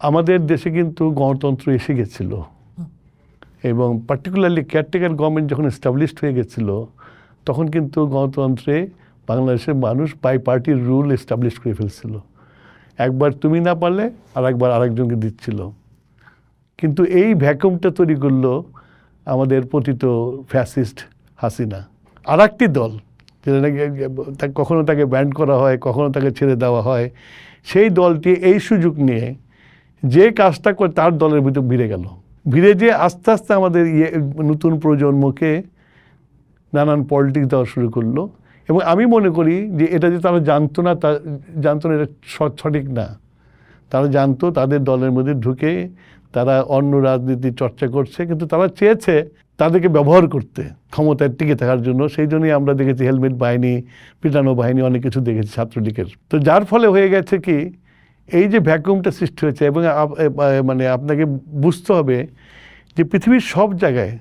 আমাদের দেশে কিন্তু গণতন্ত্র এসে গেছিল এবং পার্টিকুলারলি কেয়ারটেকার গভর্নমেন্ট যখন এস্টাবলিশড হয়ে গেছিল তখন কিন্তু গণতন্ত্রে বাংলাদেশের মানুষ বাই পার্টির রুল এস্টাবলিশ করে ফেলছিল। একবার তুমি না পারলে আর একবার আরেকজনকে দিচ্ছিল। কিন্তু এই ভ্যাকুমটা তৈরি করলো আমাদের পতিত ফ্যাসিস্ট হাসিনা। আর একটি দল যেটা নাকি কখনো তাকে ব্যান্ড করা হয়, কখনো তাকে ছেড়ে দেওয়া হয়, সেই দলটি এই সুযোগ নিয়ে যে কাজটা করে তার দলের ভিতর ভিড়ে গেল। ভিড়ে যে আস্তে আস্তে আমাদের নতুন প্রজন্মকে নানান পলিটিক্স দেওয়া শুরু করলো। এবং আমি মনে করি যে এটা যে তারা জানতো না, এটা সঠিক না। তারা জানতো তাদের দলের মধ্যে ঢুকে তারা অন্য রাজনীতি চর্চা করছে, কিন্তু তারা চেয়েছে তাদেরকে ব্যবহার করতে ক্ষমতায় টিকে থাকার জন্য। সেই জন্যই আমরা দেখেছি হেলমেট বাহিনী, পিটানো বাহিনী, অনেক কিছু দেখেছি ছাত্রলীগের। তো যার ফলে হয়ে গেছে কি এই যে ভ্যাকুমটা সৃষ্টি হয়েছে। এবং মানে আপনাকে বুঝতে হবে যে পৃথিবীর সব জায়গায়,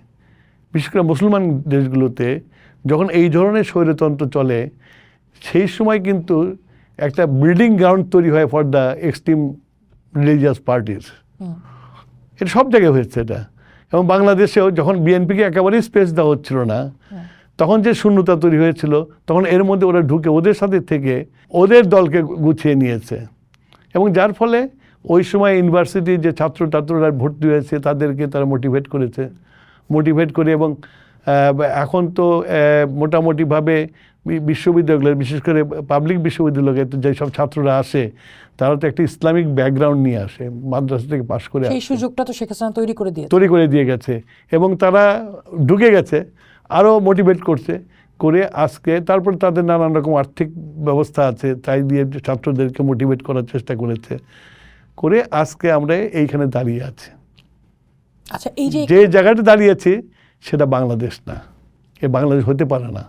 বিশেষ করে মুসলমান দেশগুলোতে যখন এই ধরনের স্বৈরতন্ত্র চলে, সেই সময় কিন্তু একটা ব্রিডিং গ্রাউন্ড তৈরি হয় for the extreme religious parties. এটা সব জায়গায় হয়েছে এটা। এবং বাংলাদেশেও যখন বিএনপিকে একেবারেই স্পেস দেওয়া হচ্ছিল না, তখন যে শূন্যতা তৈরি হয়েছিল, তখন এর মধ্যে ওরা ঢুকে ওদের সাথে থেকে ওদের দলকে গুছিয়ে নিয়েছে। এবং যার ফলে ওই সময় ইউনিভার্সিটির যে ছাত্ররা ভর্তি হয়েছে তাদেরকে তারা মোটিভেট করে এবং এখন তো মোটামুটিভাবে বিশ্ববিদ্যালয়, বিশেষ করে পাবলিক বিশ্ববিদ্যালয়ে যেসব ছাত্ররা আসে তারা তো একটা ইসলামিক ব্যাকগ্রাউন্ড নিয়ে আসে, মাদ্রাসা থেকে পাশ করে। সেই সুযোগটা তো শেখ হাসিনা তৈরি করে দিয়ে গেছে এবং তারা ঢুকে গেছে, আরও মোটিভেট করে আজকে তারপর তাদের নানান রকম আর্থিক ব্যবস্থা আছে, তাই দিয়ে ছাত্রদেরকে মোটিভেট করার চেষ্টা করে আজকে আমরা এইখানে দাঁড়িয়ে আছি। আচ্ছা, এই যে জায়গাটা দাঁড়িয়ে আছি সেটা বাংলাদেশ না, বাংলাদেশ হতে পারে না।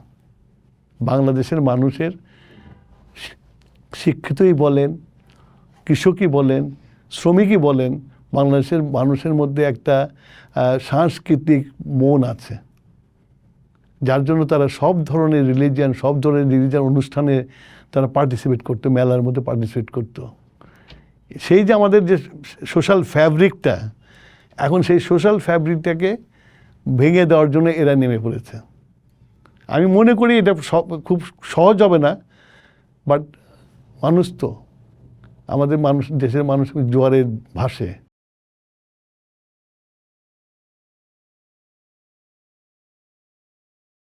বাংলাদেশের মানুষের শিক্ষিতই বলেন, কৃষকই বলেন, শ্রমিকই বলেন, বাংলাদেশের মানুষের মধ্যে একটা সাংস্কৃতিক মন আছে, যার জন্য তারা সব ধরনের রিলিজিয়ান অনুষ্ঠানে তারা পার্টিসিপেট করতো, মেলার মধ্যে পার্টিসিপেট করতো। সেই যে আমাদের যে সোশ্যাল ফ্যাব্রিকটা, এখন সেই সোশ্যাল ফ্যাব্রিকটাকে ভেঙে দেওয়ার জন্য এরা নেমে পড়েছে। আমি মনে করি এটা খুব সহজ হবে না, বাট মানুষ তো আমাদের দেশের মানুষ জোয়ারে ভাসে।